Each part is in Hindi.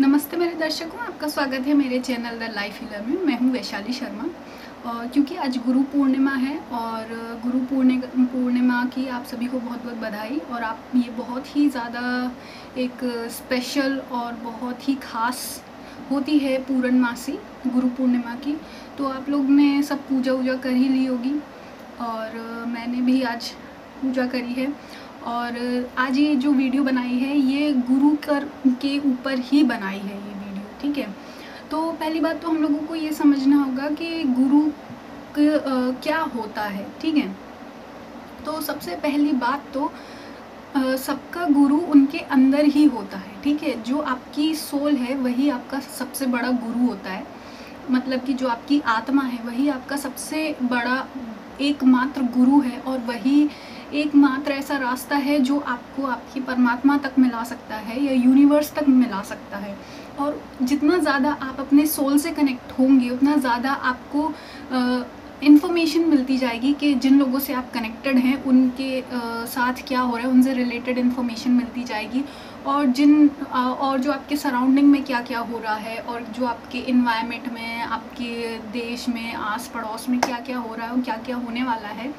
नमस्ते मेरे दर्शकों, आपका स्वागत है मेरे चैनल द लाइफ हीलर में। मैं हूं वैशाली शर्मा। और क्योंकि आज गुरु पूर्णिमा है और गुरु पूर्णिमा की आप सभी को बहुत बहुत बधाई। और आप ये बहुत ही ज़्यादा एक स्पेशल और बहुत ही ख़ास होती है पूर्णमासी गुरु पूर्णिमा की। तो आप लोग ने सब पूजा वूजा कर ही ली होगी और मैंने भी आज पूजा करी है। और आज ये जो वीडियो बनाई है ये गुरु कर के ऊपर ही बनाई है ये वीडियो, ठीक है। तो पहली बात तो हम लोगों को ये समझना होगा कि गुरु क्या होता है, ठीक है। तो सबसे पहली बात तो सबका गुरु उनके अंदर ही होता है, ठीक है। जो आपकी सोल है वही आपका सबसे बड़ा गुरु होता है। मतलब कि जो आपकी आत्मा है वही आपका सबसे बड़ा एकमात्र गुरु है और वही एकमात्र ऐसा रास्ता है जो आपको आपकी परमात्मा तक मिला सकता है या यूनिवर्स तक मिला सकता है। और जितना ज़्यादा आप अपने सोल से कनेक्ट होंगे उतना ज़्यादा आपको इन्फॉर्मेशन मिलती जाएगी कि जिन लोगों से आप कनेक्टेड हैं उनके साथ क्या हो रहा है, उनसे रिलेटेड इन्फॉर्मेशन मिलती जाएगी। और और जो आपके सराउंडिंग में क्या क्या हो रहा है और जो आपके इन्वायरमेंट में, आपके देश में, आस पड़ोस में क्या क्या हो रहा है और क्या क्या होने वाला है,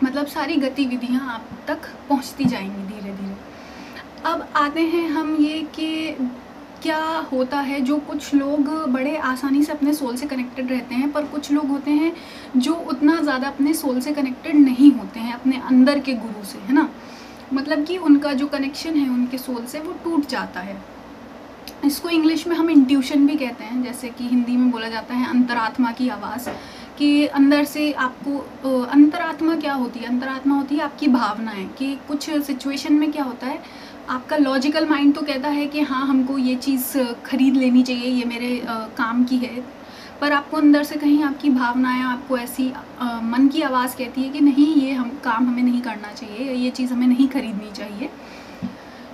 मतलब सारी गतिविधियां आप तक पहुंचती जाएंगी धीरे धीरे। अब आते हैं हम ये कि क्या होता है। जो कुछ लोग बड़े आसानी से अपने सोल से कनेक्टेड रहते हैं, पर कुछ लोग होते हैं जो उतना ज़्यादा अपने सोल से कनेक्टेड नहीं होते हैं अपने अंदर के गुरु से, है ना। मतलब कि उनका जो कनेक्शन है उनके सोल से वो टूट जाता है। इसको इंग्लिश में हम इंट्यूशन भी कहते हैं, जैसे कि हिंदी में बोला जाता है अंतरात्मा की आवाज़। कि अंदर से आपको अंतरात्मा क्या होती है? अंतरात्मा होती है आपकी भावनाएं। कि कुछ सिचुएशन में क्या होता है, आपका लॉजिकल माइंड तो कहता है कि हाँ हमको ये चीज़ खरीद लेनी चाहिए, ये मेरे काम की है। पर आपको अंदर से कहीं आपकी भावनाएं आपको ऐसी मन की आवाज़ कहती है कि नहीं, ये काम हमें नहीं करना चाहिए, ये चीज़ हमें नहीं खरीदनी चाहिए।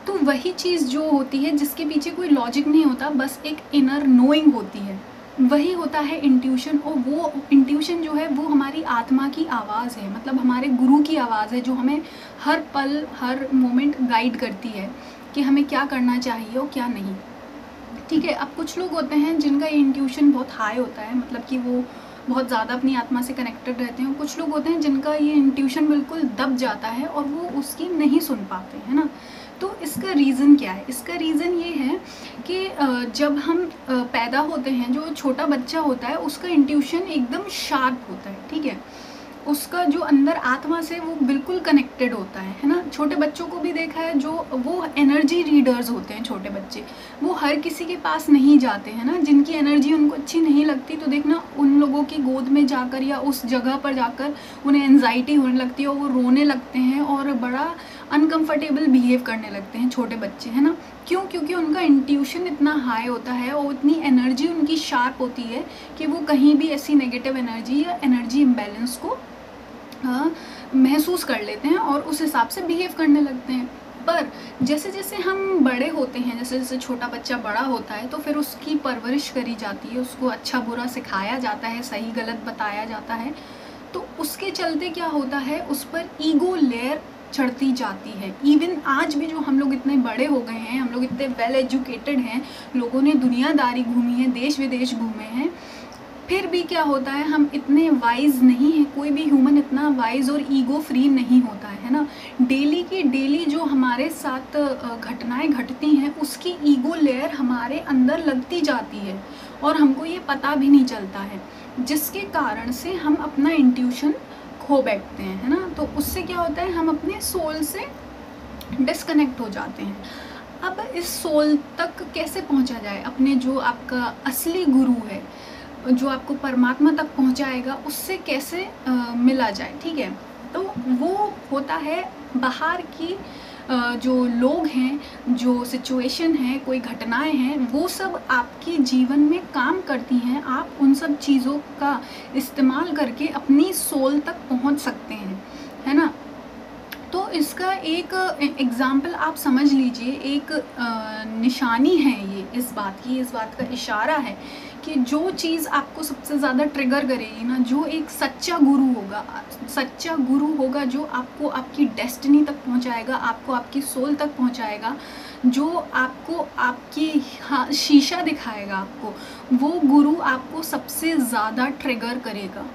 तो वही चीज़ जो होती है जिसके पीछे कोई लॉजिक नहीं होता, बस एक इनर नोइंग होती है, वही होता है इंट्यूशन। और वो इंट्यूशन जो है वो हमारी आत्मा की आवाज़ है, मतलब हमारे गुरु की आवाज़ है जो हमें हर पल हर मोमेंट गाइड करती है कि हमें क्या करना चाहिए और क्या नहीं, ठीक है। अब कुछ लोग होते हैं जिनका ये इंट्यूशन बहुत हाई होता है, मतलब कि वो बहुत ज़्यादा अपनी आत्मा से कनेक्टेड रहते हैं। कुछ लोग होते हैं जिनका ये इंट्यूशन बिल्कुल दब जाता है और वो उसकी नहीं सुन पाते, है ना। तो इसका रीज़न क्या है? इसका रीज़न ये है कि जब हम पैदा होते हैं, जो छोटा बच्चा होता है उसका इंट्यूशन एकदम शार्प होता है, ठीक है। उसका जो अंदर आत्मा से वो बिल्कुल कनेक्टेड होता है ना। छोटे बच्चों को भी देखा है, जो वो एनर्जी रीडर्स होते हैं छोटे बच्चे, वो हर किसी के पास नहीं जाते हैं ना। जिनकी एनर्जी उनको अच्छी नहीं लगती तो देखना उन लोगों की गोद में जाकर या उस जगह पर जाकर उन्हें एंजाइटी होने लगती है और वो रोने लगते हैं और बड़ा अनकंफर्टेबल बिहेव करने लगते हैं छोटे बच्चे, है ना। क्यों? क्योंकि उनका इंट्यूशन इतना हाई होता है और इतनी एनर्जी उनकी शार्प होती है कि वो कहीं भी ऐसी नेगेटिव एनर्जी या एनर्जी इम्बैलेंस को महसूस कर लेते हैं और उस हिसाब से बिहेव करने लगते हैं। पर जैसे जैसे हम बड़े होते हैं, जैसे जैसे छोटा बच्चा बड़ा होता है तो फिर उसकी परवरिश करी जाती है, उसको अच्छा बुरा सिखाया जाता है, सही गलत बताया जाता है। तो उसके चलते क्या होता है, उस पर ईगो लेयर चढ़ती जाती है। इवन आज भी जो हम लोग इतने बड़े हो गए हैं, हम लोग इतने वेल एजुकेटेड हैं, लोगों ने दुनियादारी घूमी है, देश विदेश घूमे हैं, फिर भी क्या होता है, हम इतने वाइज नहीं हैं। कोई भी ह्यूमन इतना वाइज और ईगो फ्री नहीं होता है ना। डेली की डेली जो हमारे साथ घटनाएं घटती हैं उसकी ईगो लेयर हमारे अंदर लगती जाती है और हमको ये पता भी नहीं चलता है, जिसके कारण से हम अपना इंट्यूशन खो बैठते हैं, है ना। तो उससे क्या होता है, हम अपने सोल से डिस्कनेक्ट हो जाते हैं। अब इस सोल तक कैसे पहुंचा जाए? अपने जो आपका असली गुरु है, जो आपको परमात्मा तक पहुंचाएगा, उससे कैसे मिला जाए, ठीक है। तो वो होता है बाहर की जो लोग हैं, जो सिचुएशन है, कोई घटनाएं हैं, वो सब आपके जीवन में काम करती हैं। आप उन सब चीज़ों का इस्तेमाल करके अपनी सोल तक पहुंच सकते हैं, है ना। तो इसका एक एग्ज़ाम्पल आप समझ लीजिए, एक निशानी है ये इस बात की, इस बात का इशारा है कि जो चीज़ आपको सबसे ज़्यादा ट्रिगर करेगी ना, जो एक सच्चा गुरु होगा जो आपको आपकी डेस्टिनी तक पहुंचाएगा, आपको आपकी सोल तक पहुंचाएगा, जो आपको आपकी शीशा दिखाएगा आपको, वो गुरु आपको सबसे ज़्यादा ट्रिगर करेगा,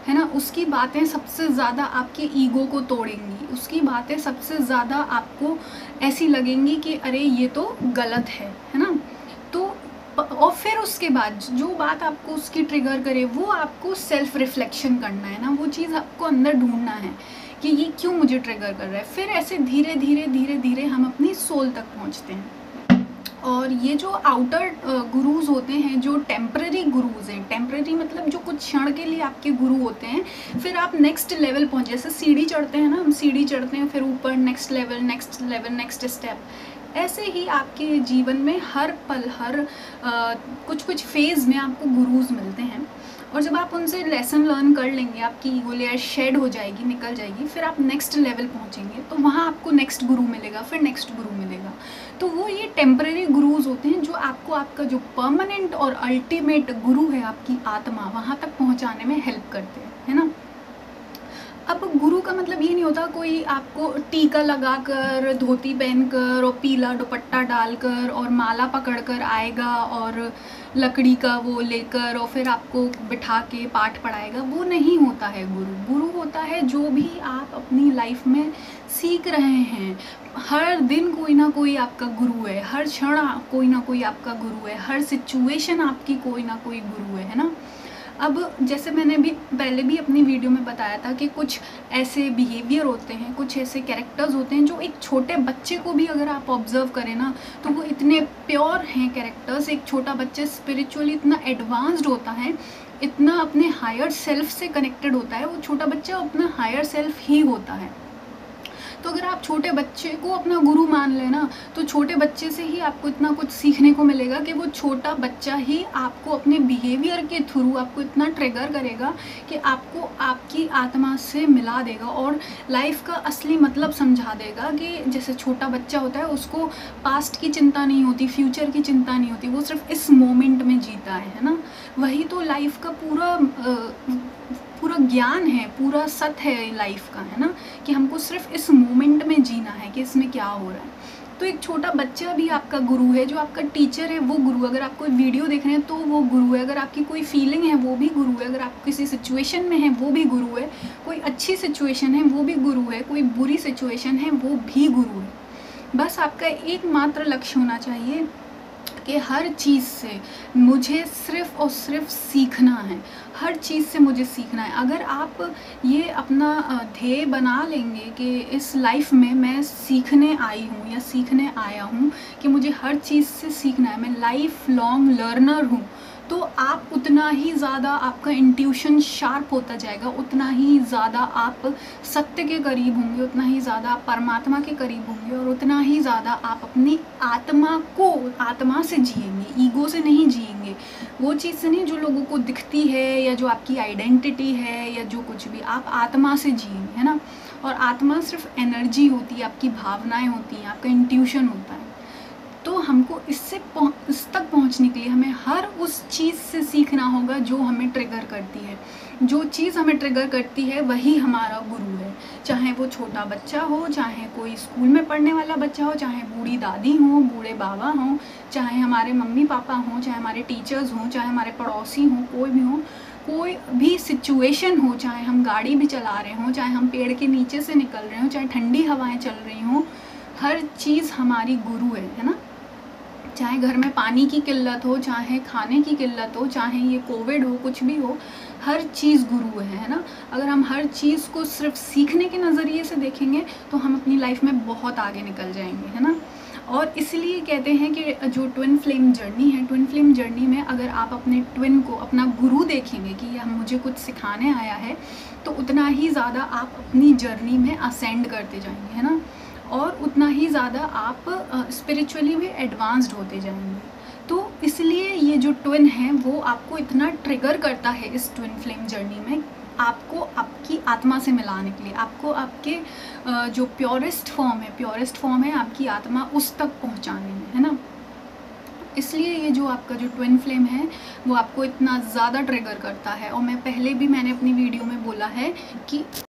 है ना। उसकी बातें सबसे ज़्यादा आपके ईगो को तोड़ेंगी, उसकी बातें सबसे ज़्यादा आपको ऐसी लगेंगी कि अरे ये तो गलत है ना। तो और फिर उसके बाद जो बात आपको उसकी ट्रिगर करे वो आपको सेल्फ रिफ्लेक्शन करना है ना, वो चीज़ आपको अंदर ढूंढना है कि ये क्यों मुझे ट्रिगर कर रहा है। फिर ऐसे धीरे धीरे धीरे धीरे हम अपनी सोल तक पहुंचते हैं। और ये जो आउटर गुरुज होते हैं, जो टेम्पररी गुरुज हैं, टेम्पररी मतलब जो कुछ क्षण के लिए आपके गुरु होते हैं, फिर आप नेक्स्ट लेवल पहुँच, जैसे सीढ़ी चढ़ते हैं ना, हम सीढ़ी चढ़ते हैं फिर ऊपर नेक्स्ट लेवल नेक्स्ट स्टेप, ऐसे ही आपके जीवन में हर पल हर कुछ फेज़ में आपको गुरुज मिलते हैं। और जब आप उनसे लेसन लर्न कर लेंगे, आपकी ईगो लेयर शेड हो जाएगी, निकल जाएगी, फिर आप नेक्स्ट लेवल पहुंचेंगे, तो वहाँ आपको नेक्स्ट गुरु मिलेगा, फिर नेक्स्ट गुरु मिलेगा। तो वो ये टेम्पररी गुरुज होते हैं जो आपको आपका जो परमानेंट और अल्टीमेट गुरु है, आपकी आत्मा, वहाँ तक पहुँचाने में हेल्प करते हैं, है ना। अब गुरु का मतलब ये नहीं होता कोई आपको टीका लगाकर, धोती पहनकर और पीला दुपट्टा डालकर और माला पकड़कर आएगा और लकड़ी का वो लेकर और फिर आपको बिठा के पाठ पढ़ाएगा, वो नहीं होता है गुरु। गुरु होता है जो भी आप अपनी लाइफ में सीख रहे हैं, हर दिन कोई ना कोई आपका गुरु है, हर क्षण कोई ना कोई आपका गुरु है, हर सिचुएशन आपकी कोई ना कोई गुरु है ना। अब जैसे मैंने भी पहले भी अपनी वीडियो में बताया था कि कुछ ऐसे बिहेवियर होते हैं, कुछ ऐसे कैरेक्टर्स होते हैं जो एक छोटे बच्चे को भी अगर आप ऑब्जर्व करें ना, तो वो इतने प्योर हैं कैरेक्टर्स। एक छोटा बच्चा स्पिरिचुअली इतना एडवांस्ड होता है, इतना अपने हायर सेल्फ से कनेक्टेड होता है, वो छोटा बच्चा अपना हायर सेल्फ ही होता है। तो अगर आप छोटे बच्चे को अपना गुरु मान लेना, तो छोटे बच्चे से ही आपको इतना कुछ सीखने को मिलेगा कि वो छोटा बच्चा ही आपको अपने बिहेवियर के थ्रू आपको इतना ट्रिगर करेगा कि आपको आपकी आत्मा से मिला देगा और लाइफ का असली मतलब समझा देगा। कि जैसे छोटा बच्चा होता है, उसको पास्ट की चिंता नहीं होती, फ्यूचर की चिंता नहीं होती, वो सिर्फ इस मोमेंट में जीता है ना। वही तो लाइफ का पूरा ज्ञान है, पूरा सत्य है लाइफ का, है ना, कि हमको सिर्फ इस मोमेंट में जीना है कि इसमें क्या हो रहा है। तो एक छोटा बच्चा भी आपका गुरु है, जो आपका टीचर है वो गुरु। अगर आप कोई वीडियो देख रहे हैं तो वो गुरु है, अगर आपकी कोई फीलिंग है वो भी गुरु है, अगर आप किसी सिचुएशन में हैं वो भी गुरु है, कोई अच्छी सिचुएशन है वो भी गुरु है, कोई बुरी सिचुएशन है वो भी गुरु है। बस आपका एकमात्र लक्ष्य होना चाहिए कि हर चीज़ से मुझे सिर्फ़ और सिर्फ सीखना है, हर चीज़ से मुझे सीखना है। अगर आप ये अपना ध्येय बना लेंगे कि इस लाइफ में मैं सीखने आई हूँ या सीखने आया हूँ, कि मुझे हर चीज़ से सीखना है, मैं लाइफ लॉन्ग लर्नर हूँ, तो आप उतना ही ज़्यादा आपका इंट्यूशन शार्प होता जाएगा, उतना ही ज़्यादा आप सत्य के करीब होंगे, उतना ही ज़्यादा आप परमात्मा के करीब होंगे और उतना ही ज़्यादा आप अपनी आत्मा से जिएंगे, ईगो से नहीं जिएंगे। वो चीज़ से नहीं जो लोगों को दिखती है या जो आपकी आइडेंटिटी है या जो कुछ भी, आप आत्मा से जिएंगे, है ना। और आत्मा सिर्फ एनर्जी होती है, आपकी भावनाएं होती हैं, आपका इंट्यूशन होता है। तो हमको इस तक पहुंचने के लिए हमें हर उस चीज़ से सीखना होगा जो हमें ट्रिगर करती है। जो चीज़ हमें ट्रिगर करती है वही हमारा गुरु है, चाहे वो छोटा बच्चा हो, चाहे कोई स्कूल में पढ़ने वाला बच्चा हो, चाहे बूढ़ी दादी हो, बूढ़े बाबा हों, चाहे हमारे मम्मी पापा हों, चाहे हमारे टीचर्स हों, चाहे हमारे पड़ोसी हों, कोई भी हो, कोई भी सिचुएशन हो, चाहे हम गाड़ी भी चला रहे हों, चाहे हम पेड़ के नीचे से निकल रहे हों, चाहे ठंडी हवाएं चल रही हों, हर चीज़ हमारी गुरु है ना। चाहे घर में पानी की किल्लत हो, चाहे खाने की किल्लत हो, चाहे ये कोविड हो, कुछ भी हो, हर चीज़ गुरु है ना। अगर हम हर चीज़ को सिर्फ सीखने के नज़रिए से देखेंगे तो हम अपनी लाइफ में बहुत आगे निकल जाएंगे, है ना। और इसलिए कहते हैं कि जो ट्विन फ्लेम जर्नी है, ट्विन फ्लेम जर्नी में अगर आप अपने ट्विन को अपना गुरु देखेंगे कि यह मुझे कुछ सिखाने आया है, तो उतना ही ज़्यादा आप अपनी जर्नी में असेंड करते जाएंगे, है ना। और उतना ही ज़्यादा आप स्पिरिचुअली भी एडवांस्ड होते जाएंगे। तो इसलिए ये जो ट्विन है वो आपको इतना ट्रिगर करता है इस ट्विन फ्लेम जर्नी में, आपको आपकी आत्मा से मिलाने के लिए, आपको आपके जो प्योरेस्ट फॉर्म है आपकी आत्मा, उस तक पहुंचाने में, है ना। इसलिए ये जो आपका जो ट्विन फ्लेम है वो आपको इतना ज़्यादा ट्रिगर करता है। और मैंने अपनी वीडियो में बोला है कि